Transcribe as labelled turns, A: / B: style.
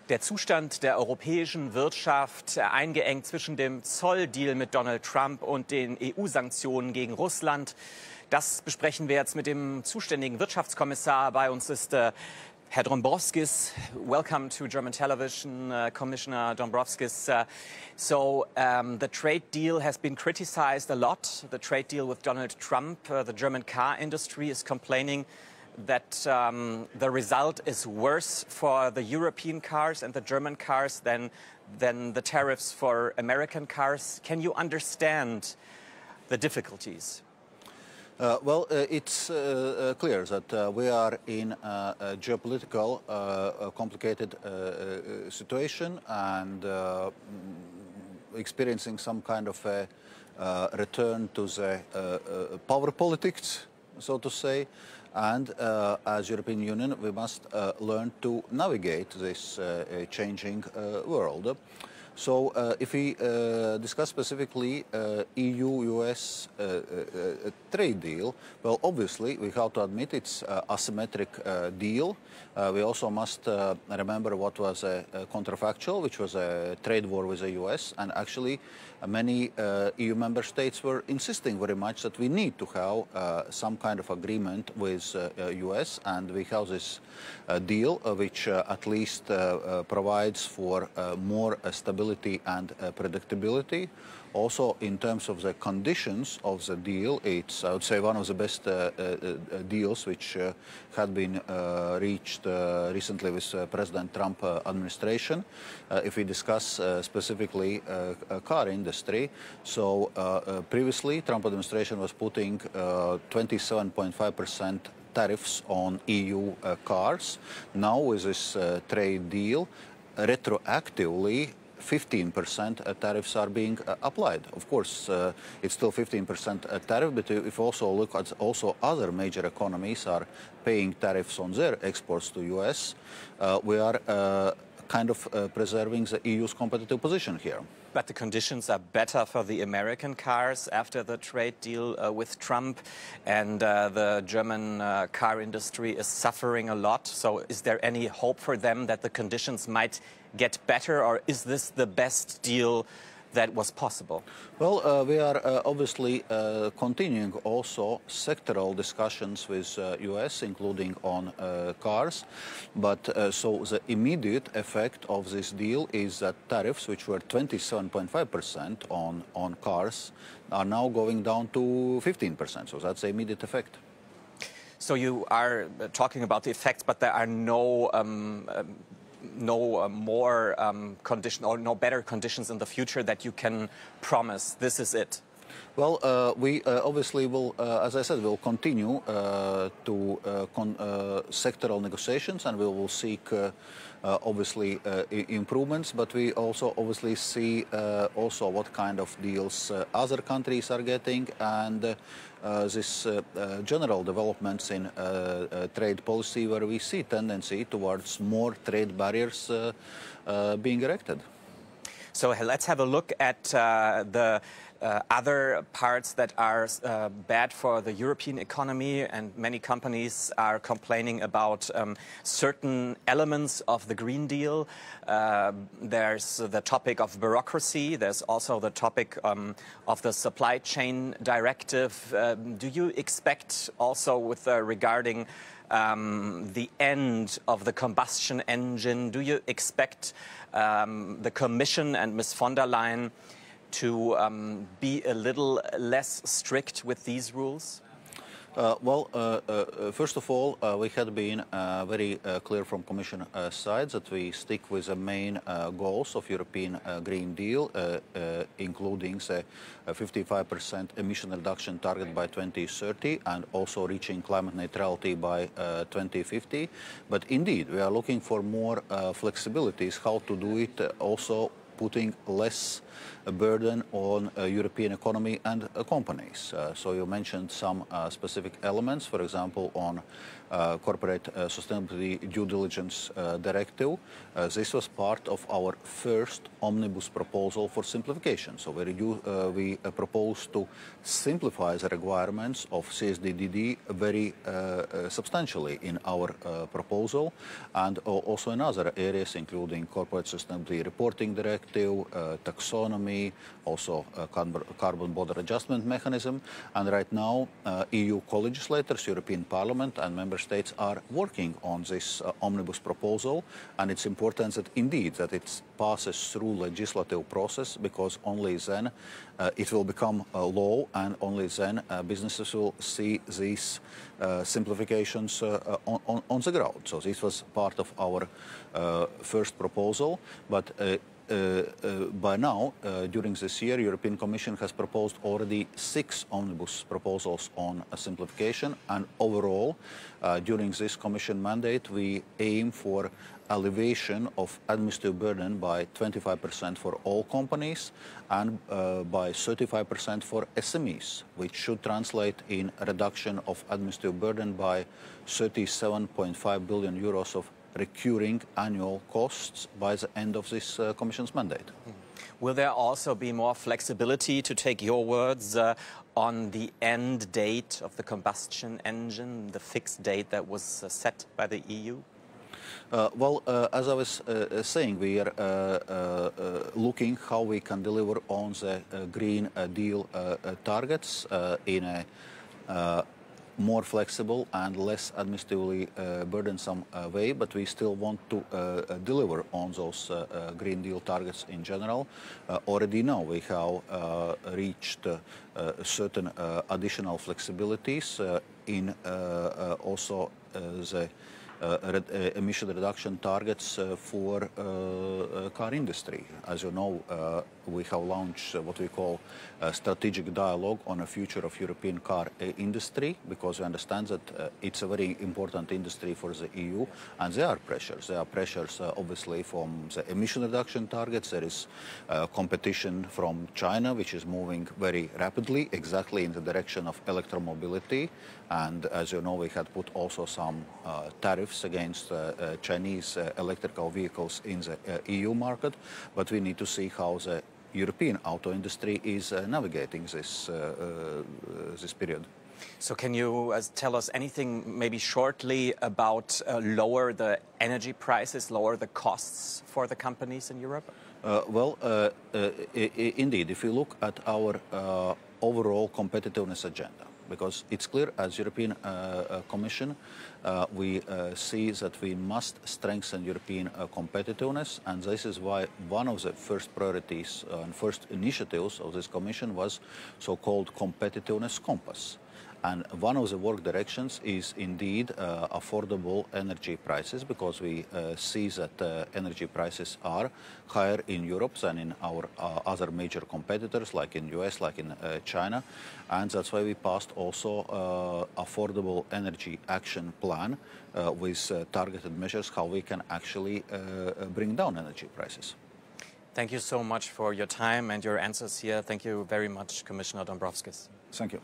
A: Der Zustand der europäischen Wirtschaft, eingeengt zwischen dem Zolldeal mit Donald Trump und den EU-Sanktionen gegen Russland. Das besprechen wir jetzt mit dem zuständigen Wirtschaftskommissar. Bei uns ist Herr Dombrovskis. Welcome to German television, Commissioner Dombrovskis. The trade deal has been criticized a lot, the trade deal with Donald Trump. The German car industry is complaining that the result is worse for the European cars and the German cars than the tariffs for American cars. Can you understand the difficulties?
B: It's clear that we are in a geopolitical complicated situation and experiencing some kind of a return to the power politics, so to say. And as European Union, we must learn to navigate this changing world. So if we discuss specifically EU-US trade deal, well, obviously we have to admit it's an asymmetric deal. We also must remember what was a counterfactual, which was a trade war with the US, and actually many EU member states were insisting very much that we need to have some kind of agreement with US, and we have this deal which at least provides for more stability and predictability. Also, in terms of the conditions of the deal, it's, I would say, one of the best deals which had been reached recently with President Trump administration. If we discuss specifically car industry, so previously Trump administration was putting 27.5% tariffs on EU cars. Now with this trade deal, retroactively 15% tariffs are being applied. Of course, it's still 15% tariff, but if you also look at also other major economies are paying tariffs on their exports to US, we are kind of preserving the EU's competitive position here.
A: But the conditions are better for the American cars after the trade deal with Trump, and the German car industry is suffering a lot. So is there any hope for them that the conditions might get better, or is this the best deal that was possible?
B: Well, we are obviously continuing also sectoral discussions with US, including on cars. But so the immediate effect of this deal is that tariffs, which were 27.5% on cars, are now going down to 15%. So that's the immediate effect.
A: So you are talking about the effects, but there are no more condition or no better conditions in the future that you can promise. This is it.
B: Well, we obviously will, as I said, will continue to sectoral negotiations, and we will seek obviously improvements, but we also obviously see also what kind of deals other countries are getting, and this general developments in trade policy where we see tendency towards more trade barriers being erected.
A: So let's have a look at the other parts that are bad for the European economy, and many companies are complaining about certain elements of the Green Deal. There's the topic of bureaucracy. There's also the topic of the supply chain directive. Do you expect also with regarding the end of the combustion engine, do you expect the Commission and Ms. von der Leyen to be a little less strict with these rules?
B: First of all, we had been very clear from Commission side that we stick with the main goals of European Green Deal, including the 55% emission reduction target by 2030 and also reaching climate neutrality by 2050. But indeed, we are looking for more flexibilities how to do it, also putting less burden on European economy and companies. So you mentioned some specific elements, for example, on Corporate Sustainability Due Diligence Directive. This was part of our first omnibus proposal for simplification. So we proposed to simplify the requirements of CSDDD very substantially in our proposal, and also in other areas, including Corporate Sustainability Reporting Directive, taxonomy, also carbon border adjustment mechanism. And right now, EU co-legislators, European Parliament and Member States are working on this omnibus proposal, and it's important that indeed that it passes through legislative process, because only then it will become a law, and only then businesses will see these simplifications on the ground. So this was part of our first proposal, but by now, during this year, European Commission has proposed already 6 omnibus proposals on simplification, and overall, during this Commission mandate, we aim for elevation of administrative burden by 25% for all companies and by 35% for SMEs, which should translate in a reduction of administrative burden by 37.5 billion euros of recurring annual costs by the end of this Commission's mandate.
A: Will there also be more flexibility, to take your words, on the end date of the combustion engine, the fixed date that was set by the EU?
B: As I was saying, we are looking how we can deliver on the Green Deal targets in a more flexible and less administratively burdensome way, but we still want to deliver on those Green Deal targets in general. Already now we have reached certain additional flexibilities in also the emission reduction targets for car industry. As you know, we have launched what we call a strategic dialogue on the future of European car industry, because we understand that it's a very important industry for the EU, and there are pressures. There are pressures obviously from the emission reduction targets. There is competition from China, which is moving very rapidly, exactly in the direction of electromobility. And as you know, we had put also some tariffs against Chinese electrical vehicles in the EU market, but we need to see how the European auto industry is navigating this period.
A: So can you tell us anything maybe shortly about lower the energy prices, lower the costs for the companies in Europe?
B: Indeed, if you look at our overall competitiveness agenda, because it's clear as European Commission, we see that we must strengthen European competitiveness, and this is why one of the first priorities and first initiatives of this Commission was so-called competitiveness compass. And one of the work directions is indeed affordable energy prices, because we see that energy prices are higher in Europe than in our other major competitors, like in US, like in China. And that's why we passed also affordable energy action plan with targeted measures how we can actually bring down energy prices.
A: Thank you so much for your time and your answers here. Thank you very much, Commissioner Dombrovskis.
B: Thank you.